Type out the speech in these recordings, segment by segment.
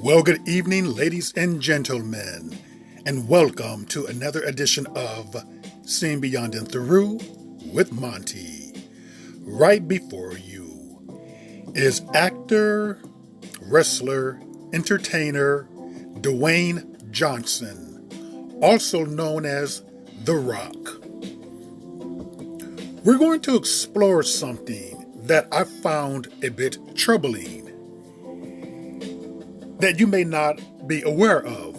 Well, good evening, ladies and gentlemen, and welcome to another edition of Seeing Beyond and Through with Monty. Right before you is actor, wrestler, entertainer Dwayne Johnson, also known as The Rock. We're going to explore something that I found a bit troubling that you may not be aware of.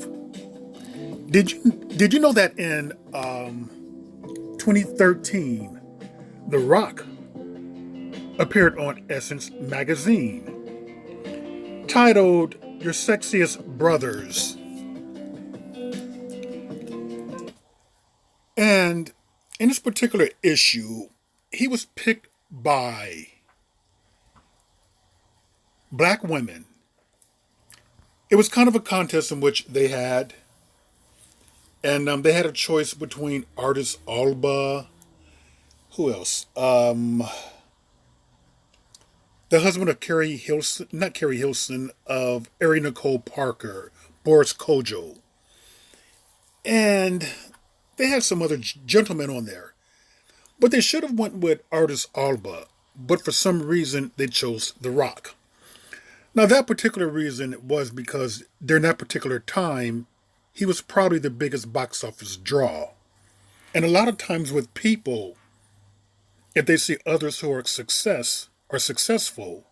Did you know that in 2013, The Rock appeared on Essence magazine, titled "Your Sexiest Brothers," and in this particular issue, he was picked by black women. It was kind of a contest in which they had a choice between artist Alba, who else? The husband of Carrie Hilson, not Carrie Hilson, of Ari Nicole Parker, Boris Kojo. And they had some other gentlemen on there. But they should have went with artist Alba, but for some reason they chose The Rock. Now that particular reason was because during that particular time, he was probably the biggest box office draw. And a lot of times with people, if they see others who are successful,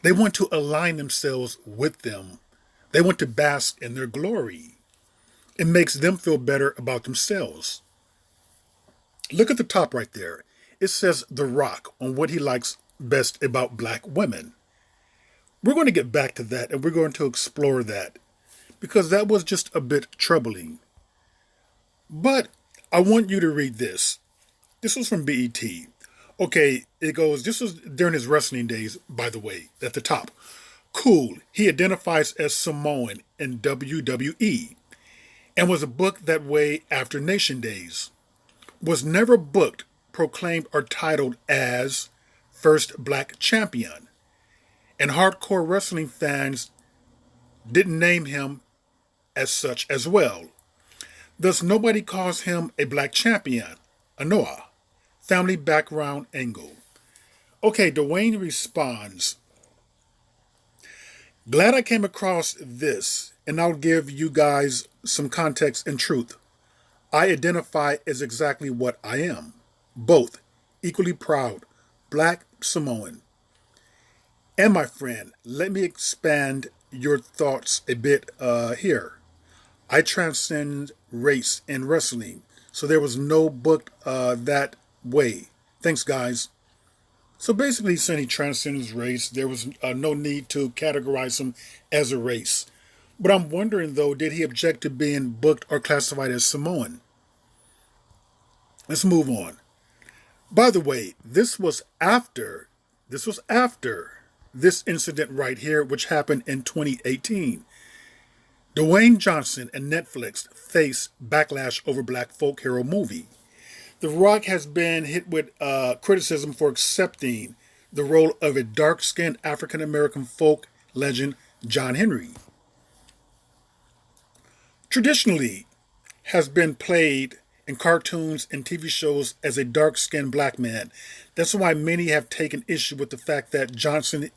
they want to align themselves with them. They want to bask in their glory. It makes them feel better about themselves. Look at the top right there. It says The Rock on what he likes best about black women. We're going to get back to that and we're going to explore that because that was just a bit troubling. But I want you to read this. This was from BET. Okay, it goes, this was during his wrestling days, by the way, at the top. Cool, he identifies as Samoan in WWE and was booked that way after Nation Days. Was never booked, proclaimed, or titled as first black champion. And hardcore wrestling fans didn't name him as such as well. Thus, nobody calls him a black champion, a Noah. Family background angle. Okay, Dwayne responds, glad I came across this, and I'll give you guys some context and truth. I identify as exactly what I am. Both, equally proud, black Samoan. And my friend, let me expand your thoughts a bit here. I transcend race in wrestling, so there was no book that way. Thanks, guys. So basically, saying he transcends race, there was no need to categorize him as a race. But I'm wondering, though, did he object to being booked or classified as Samoan? Let's move on. By the way, this was after this incident right here, which happened in 2018. Dwayne Johnson and Netflix face backlash over Black folk hero movie. The Rock has been hit with criticism for accepting the role of a dark-skinned African-American folk legend, John Henry. Traditionally, has been played in cartoons and TV shows as a dark-skinned black man. That's why many have taken issue with the fact that Johnson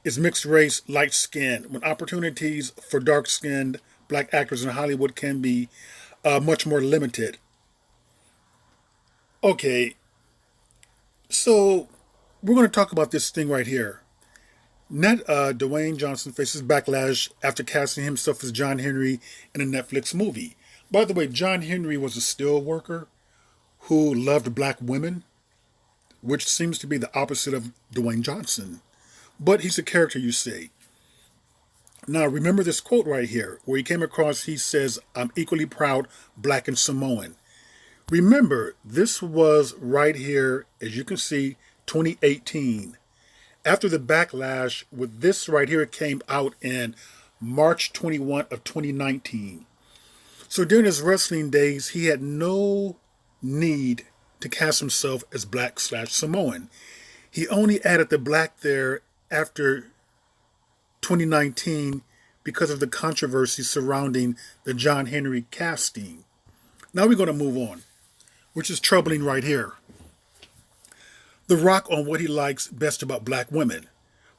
is mixed race, light skinned, when opportunities for dark skinned black actors in Hollywood can be much more limited. Okay, so we're going to talk about this thing right here. Dwayne Johnson faces backlash after casting himself as John Henry in a Netflix movie. By the way, John Henry was a steel worker who loved black women, which seems to be the opposite of Dwayne Johnson. But he's a character, you say. Now, remember this quote right here, where he came across, he says, I'm equally proud, black and Samoan. Remember, this was right here, as you can see, 2018. After the backlash with this right here, it came out in March 21 of 2019. So during his wrestling days, he had no need to cast himself as black/Samoan. He only added the black there after 2019 because of the controversy surrounding the John Henry casting. Now we're going to move on, which is troubling right here. The Rock on what he likes best about black women.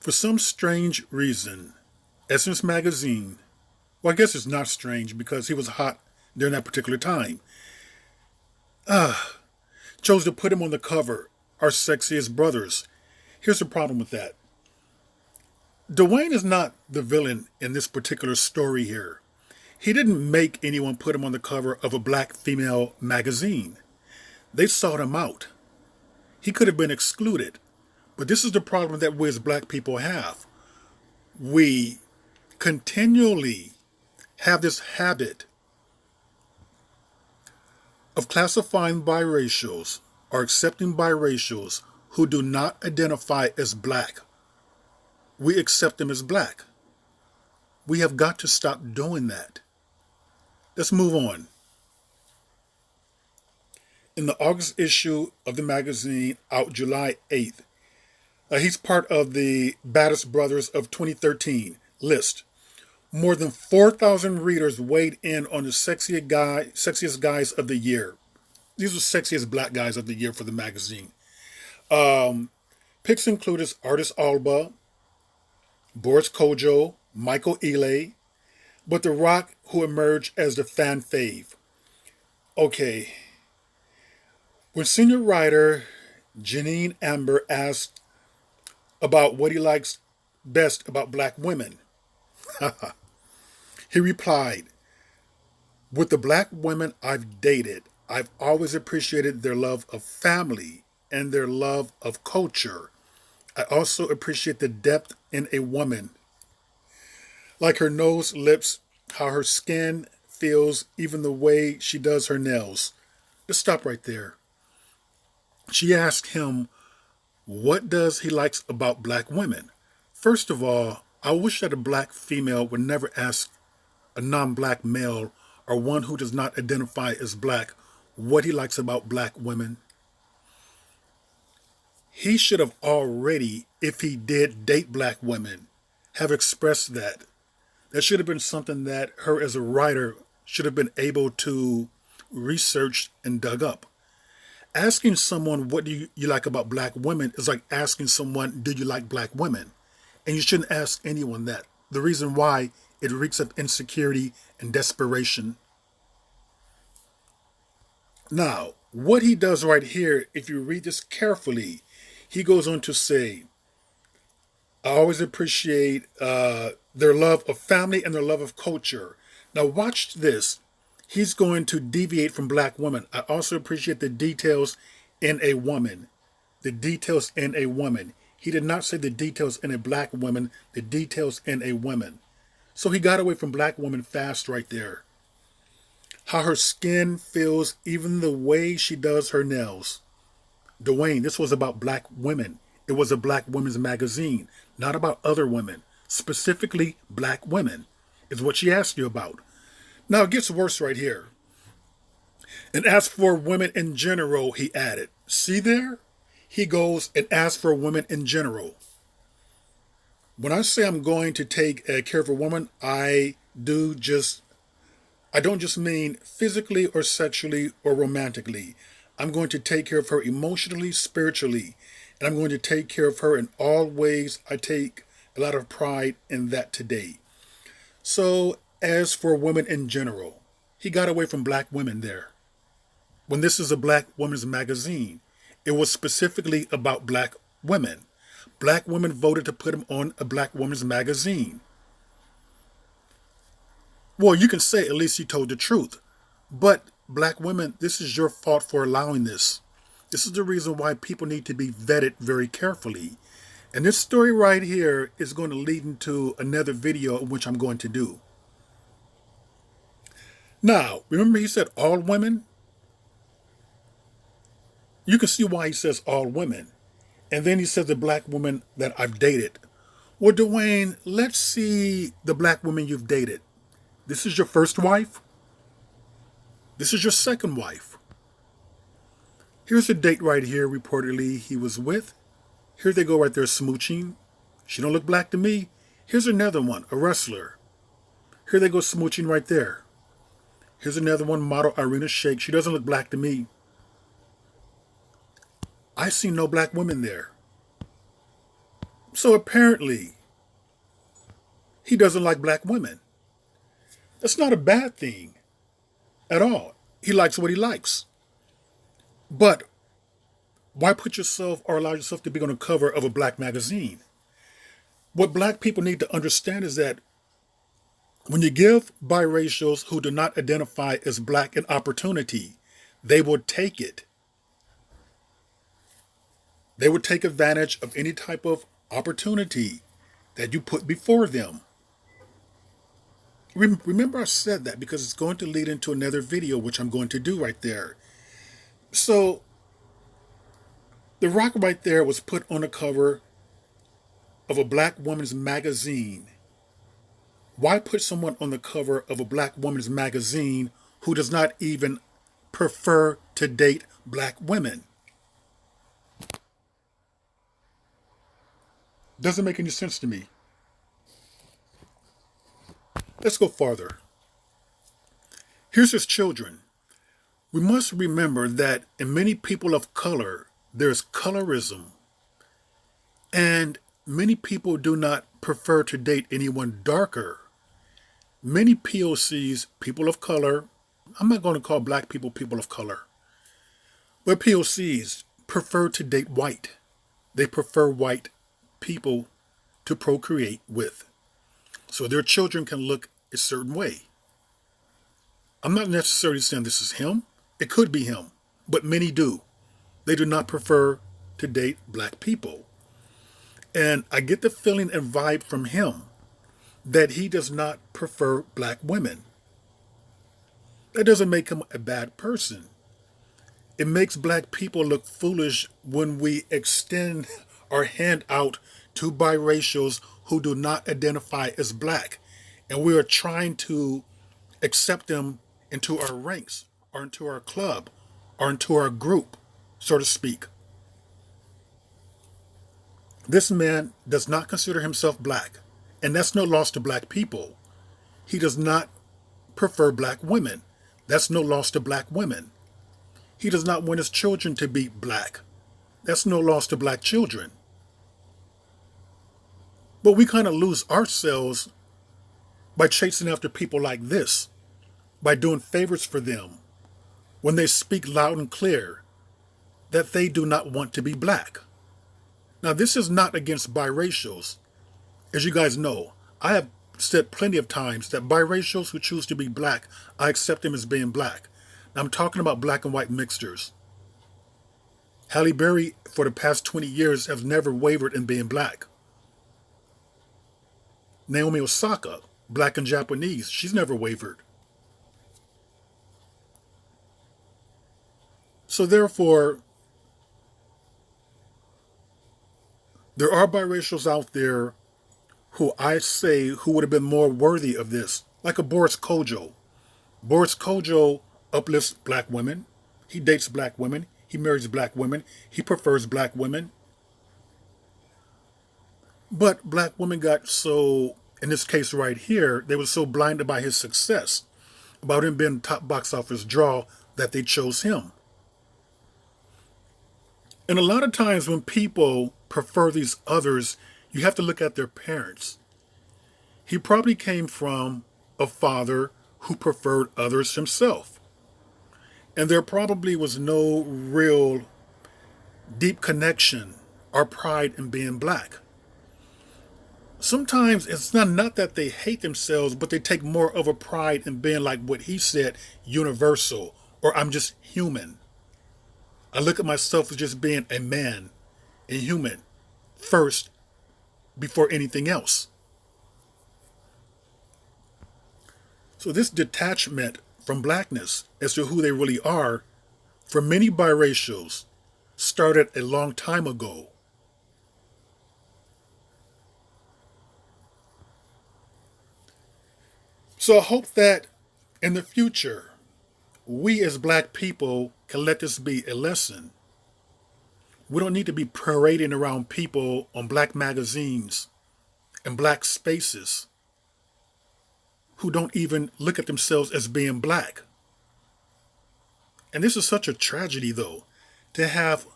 For some strange reason, Essence Magazine, well, I guess it's not strange because he was hot during that particular time, chose to put him on the cover, Our Sexiest Brothers. Here's the problem with that. Dwayne is not the villain in this particular story here. He didn't make anyone put him on the cover of a black female magazine. They sought him out. He could have been excluded. But this is the problem that we as black people have. We continually have this habit of classifying biracials or accepting biracials who do not identify as black. We accept them as black. We have got to stop doing that. Let's move on. In the August issue of the magazine, out July 8th, he's part of the Baddest Brothers of 2013 list. More than 4,000 readers weighed in on the sexiest guys of the year. These are sexiest black guys of the year for the magazine. Picks included Artist Alba, Boris Kojo, Michael Ealy, but The Rock, who emerged as the fan fave. Okay. When senior writer Janine Amber asked about what he likes best about black women, he replied, with the black women I've dated, I've always appreciated their love of family and their love of culture. I also appreciate the depth in a woman. Like her nose, lips, how her skin feels, even the way she does her nails. Let's stop right there. She asked him, what does he likes about black women? First of all, I wish that a black female would never ask a non-black male or one who does not identify as black what he likes about black women. He should have already, if he did date black women, have expressed that. That should have been something that her as a writer should have been able to research and dug up. Asking someone, what do you like about black women, is like asking someone, do you like black women? And you shouldn't ask anyone that. The reason why, it reeks of insecurity and desperation. Now, what he does right here, if you read this carefully, he goes on to say, I always appreciate their love of family and their love of culture. Now watch this. He's going to deviate from black women. I also appreciate the details in a woman. The details in a woman. He did not say the details in a black woman, the details in a woman. So he got away from black women fast right there. How her skin feels, even the way she does her nails. Dwayne, this was about black women. It was a black women's magazine, not about other women. Specifically, black women is what she asked you about. Now it gets worse right here. And as for women in general, he added. See there? He goes and asks for women in general. When I say I'm going to take care of a woman, I don't just mean physically or sexually or romantically. I'm going to take care of her emotionally, spiritually, and I'm going to take care of her in all ways. I take a lot of pride in that today. So, as for women in general, he got away from black women there. When this is a black women's magazine, it was specifically about black women. Black women voted to put him on a black women's magazine. Well, you can say at least he told the truth. But black women, this is your fault for allowing this. This is the reason why people need to be vetted very carefully. And this story right here is going to lead into another video which I'm going to do. Now, remember he said all women? You can see why he says all women. And then he says the black woman that I've dated. Well, Dwayne, let's see the black woman you've dated. This is your first wife? This is your second wife. Here's a date right here reportedly he was with. Here they go right there smooching. She don't look black to me. Here's another one, a wrestler. Here they go smooching right there. Here's another one, model Irina Shayk. She doesn't look black to me. I see no black women there. So apparently, he doesn't like black women. That's not a bad thing at all. He likes what he likes. But why put yourself or allow yourself to be on the cover of a black magazine? What black people need to understand is that when you give biracials who do not identify as black an opportunity, they will take it. They would take advantage of any type of opportunity that you put before them. Remember I said that because it's going to lead into another video, which I'm going to do right there. So the rock right there was put on the cover of a black woman's magazine. Why put someone on the cover of a black woman's magazine who does not even prefer to date black women? Doesn't make any sense to me. Let's go farther. Here's his children. We must remember that in many people of color, there's colorism. And many people do not prefer to date anyone darker. Many POCs, people of color, I'm not going to call black people people of color, but POCs prefer to date white. They prefer white people to procreate with, so their children can look a certain way. I'm not necessarily saying this is him. It could be him, but many do. They do not prefer to date black people. And I get the feeling and vibe from him that he does not prefer black women. That doesn't make him a bad person. It makes black people look foolish when we extend our hand out to biracials who do not identify as black. And we are trying to accept them into our ranks or into our club or into our group, so to speak. This man does not consider himself black, and that's no loss to black people. He does not prefer black women. That's no loss to black women. He does not want his children to be black. That's no loss to black children. But we kind of lose ourselves by chasing after people like this, by doing favors for them when they speak loud and clear that they do not want to be black. Now, this is not against biracials. As you guys know, I have said plenty of times that biracials who choose to be black, I accept them as being black. Now, I'm talking about black and white mixtures. Halle Berry, for the past 20 years, has never wavered in being black. Naomi Osaka, black and Japanese, she's never wavered. So therefore, there are biracials out there who I say who would have been more worthy of this, like a Boris Kodjoe. Boris Kodjoe uplifts black women. He dates black women. He marries black women. He prefers black women. But black women got so, in this case right here, they were so blinded by his success, about him being top box office draw, that they chose him. And a lot of times when people prefer these others, you have to look at their parents. He probably came from a father who preferred others himself. And there probably was no real deep connection or pride in being black. Sometimes it's not that they hate themselves, but they take more of a pride in being, like what he said, universal, or I'm just human. I look at myself as just being a man, a human, first, before anything else. So this detachment from blackness as to who they really are, for many biracials, started a long time ago. So I hope that in the future, we as black people can let this be a lesson. We don't need to be parading around people on black magazines and black spaces. who don't even look at themselves as being black. And this is such a tragedy, though, to have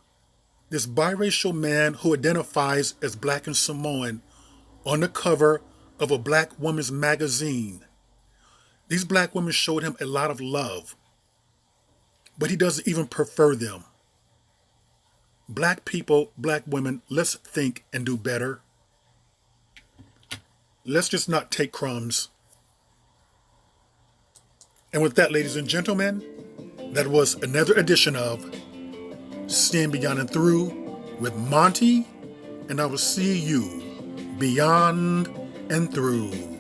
this biracial man who identifies as black and Samoan on the cover of a black woman's magazine. These black women showed him a lot of love, but he doesn't even prefer them. Black people, black women, let's think and do better. Let's just not take crumbs. And with that, ladies and gentlemen, that was another edition of Seeing Beyond and Through with Monty, and I will see you beyond and through.